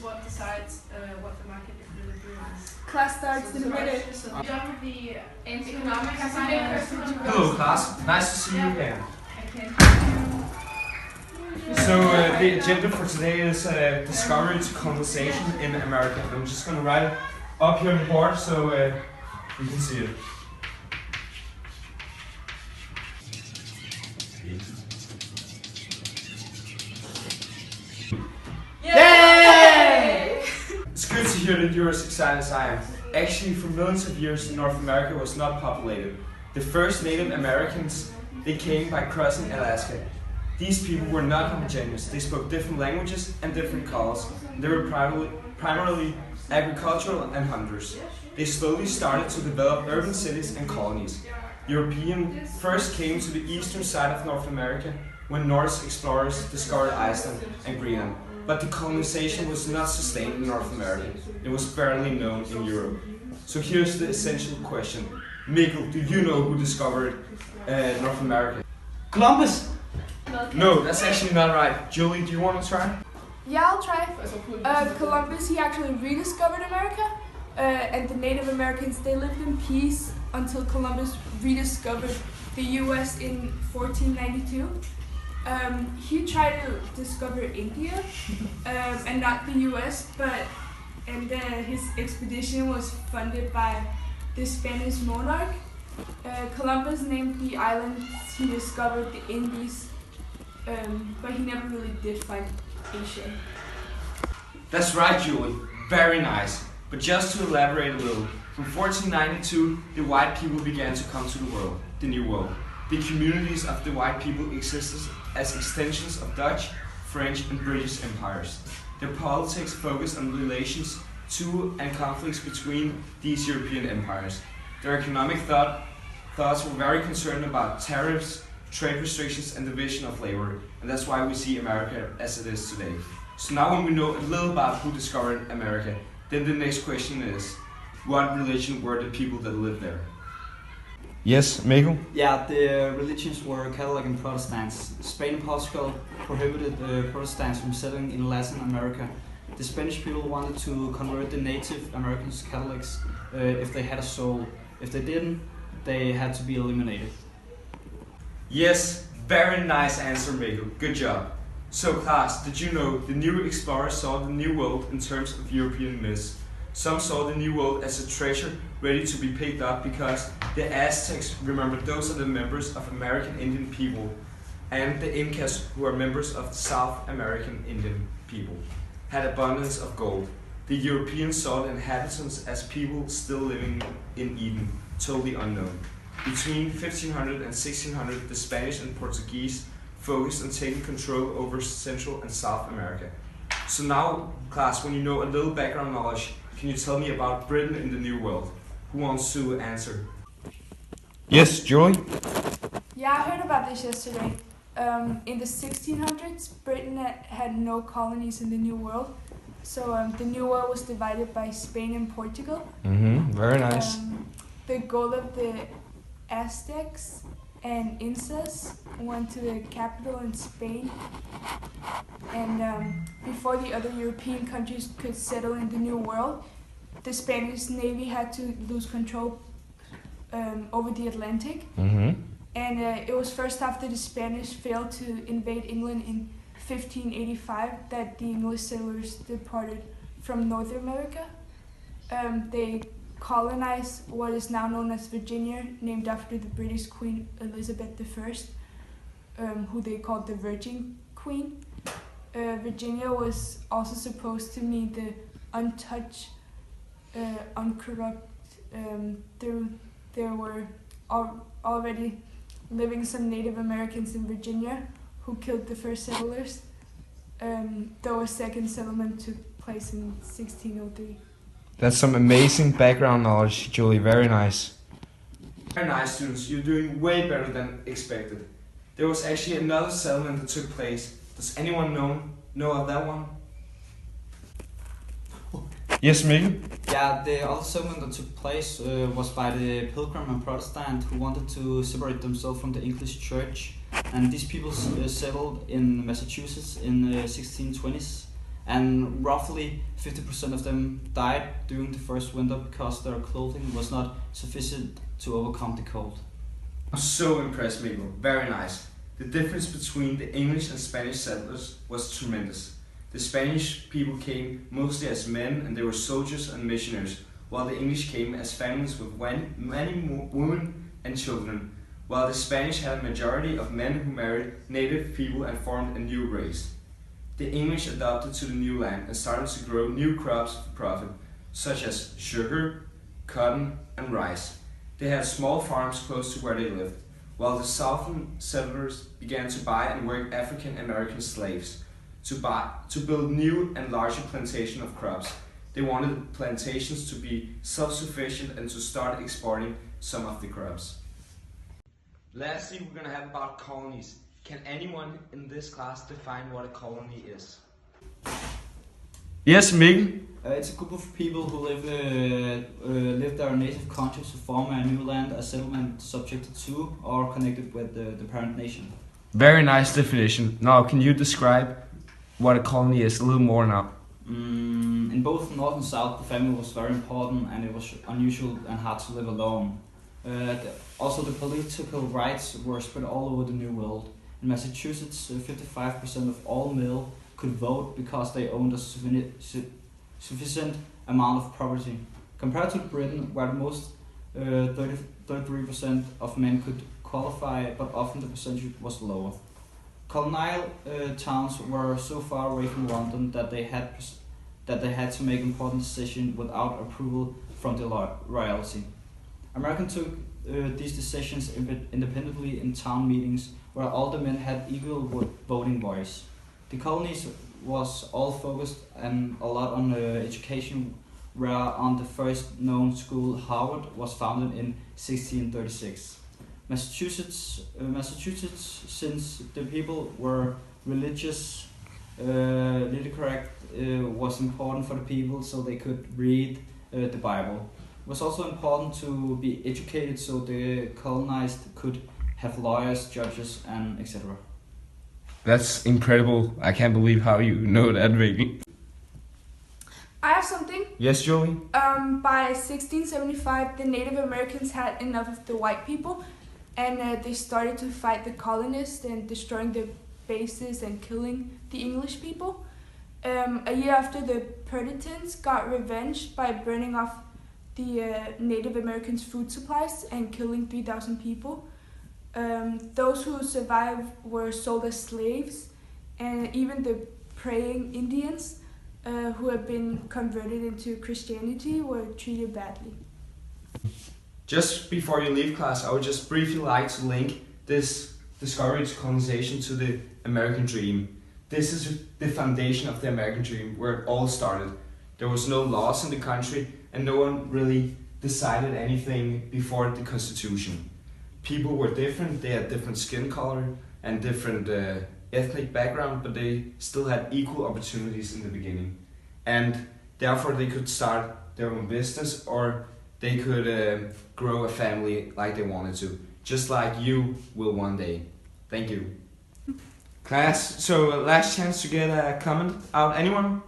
what decides what the market is really doing. Class starts in a minute. So done with the economic science. Hello class, nice to see you again. Okay. So the agenda for today is discovery to colonization in America. I'm just going to write it up here on the board so you can see it. Yay! It's good to hear that you're as excited as I am. Actually, for millions of years, North America was not populated. The first Native Americans, they came by crossing Alaska. These people were not homogeneous. They spoke different languages and different colors. They were primarily agricultural and hunters. They slowly started to develop urban cities and colonies. Europeans first came to the eastern side of North America when Norse explorers discovered Iceland and Greenland. But the colonization was not sustained in North America. It was barely known in Europe. So here's the essential question. Mikkel, do you know who discovered North America? Columbus! No, that's actually not right. Julie, do you want to try? Yeah, I'll try. Columbus, he actually rediscovered America, and the Native Americans, they lived in peace until Columbus rediscovered the US in 1492. He tried to discover India, and not the US, and his expedition was funded by the Spanish monarch. Columbus named the islands he discovered the Indies, but he never really did find Asia. That's right, Julie. Very nice. But just to elaborate a little, from 1492, the white people began to come to the world, the New World. The communities of the white people existed as extensions of Dutch, French, and British empires. Their politics focused on relations to and conflicts between these European empires. Their economic thoughts were very concerned about tariffs, trade restrictions, and division of labor, and that's why we see America as it is today. So now when we know a little about who discovered America, then the next question is, what religion were the people that lived there? Yes, Mikkel? Yeah, the religions were Catholic and Protestants. Spain and Portugal prohibited Protestants from settling in Latin America. The Spanish people wanted to convert the Native Americans Catholics if they had a soul. If they didn't, they had to be eliminated. Yes, very nice answer, Mikkel. Good job. So class, did you know the new explorers saw the New World in terms of European myths? Some saw the New World as a treasure ready to be picked up because the Aztecs remembered those are the members of American Indian people, and the Incas, who are members of the South American Indian people, had abundance of gold. The Europeans saw the inhabitants as people still living in Eden, totally unknown. Between 1500 and 1600, the Spanish and Portuguese focused on taking control over Central and South America. So now, class, when you know a little background knowledge, can you tell me about Britain in the New World? Who wants to answer? Yes, Julie? Yeah, I heard about this yesterday. In the 1600s, Britain had no colonies in the New World. So the New World was divided by Spain and Portugal. Very nice. The goal of the Aztecs and Incas went to the capital in Spain. And before the other European countries could settle in the New World, the Spanish Navy had to lose control over the Atlantic. And it was first after the Spanish failed to invade England in 1585 that the English settlers departed from North America. They colonized what is now known as Virginia, named after the British Queen Elizabeth I, who they called the Virgin Queen. Virginia was also supposed to mean the untouched, uncorrupt. There were already living some Native Americans in Virginia who killed the first settlers, though a second settlement took place in 1603. That's some amazing background knowledge, Julie. Very nice. Very nice, students. You're doing way better than expected. There was actually another settlement that took place. Does anyone know of that one? Yes, Mikkel? Yeah, the other settlement that took place was by the Pilgrim and Protestant who wanted to separate themselves from the English Church. And these people settled in Massachusetts in the 1620s. and roughly 50% of them died during the first winter because their clothing was not sufficient to overcome the cold. I'm so impressed, Miguel. Very nice. The difference between the English and Spanish settlers was tremendous. The Spanish people came mostly as men and they were soldiers and missionaries, while the English came as families with many women and children, while the Spanish had a majority of men who married native people and formed a new race. The English adopted to the new land and started to grow new crops for profit, such as sugar, cotton, and rice. They had small farms close to where they lived, while the southern settlers began to buy and work African American slaves to build new and larger plantations of crops. They wanted plantations to be self-sufficient and to start exporting some of the crops. Lastly, we're going to have about colonies. Can anyone in this class define what a colony is? Yes, Miguel. It's a group of people who live their native countries to form a new land, a settlement subjected to or connected with the parent nation. Very nice definition. Now, can you describe what a colony is a little more now? In both North and South, the family was very important and it was unusual and hard to live alone. Also, the political rights were spread all over the New World. In Massachusetts, 55% of all male could vote because they owned a sufficient amount of property. Compared to Britain, where the most 33% of men could qualify, but often the percentage was lower. Colonial towns were so far away from London that they had to make important decisions without approval from the royalty. Americans took these decisions independently in town meetings, where all the men had equal voting voice. The colonies was all focused and a lot on education, where on the first known school, Harvard, was founded in 1636. Massachusetts, since the people were religious, literate was important for the people so they could read the Bible. It was also important to be educated so the colonized could have lawyers, judges, and etc. That's incredible. I can't believe how you know that, Miguel. I have something. Yes, Joey? By 1675, the Native Americans had enough of the white people, and they started to fight the colonists and destroying their bases and killing the English people. A year after, the Puritans got revenge by burning off the Native Americans' food supplies and killing 3,000 people. Those who survived were sold as slaves, and even the praying Indians who had been converted into Christianity were treated badly. Just before you leave class, I would just briefly like to link this discovery to colonization to the American dream. This is the foundation of the American dream, where it all started. There was no laws in the country, and no one really decided anything before the Constitution. People were different, they had different skin color and different ethnic background, but they still had equal opportunities in the beginning. And therefore they could start their own business, or they could grow a family like they wanted to, just like you will one day. Thank you. Class, so last chance to get a comment out. Anyone?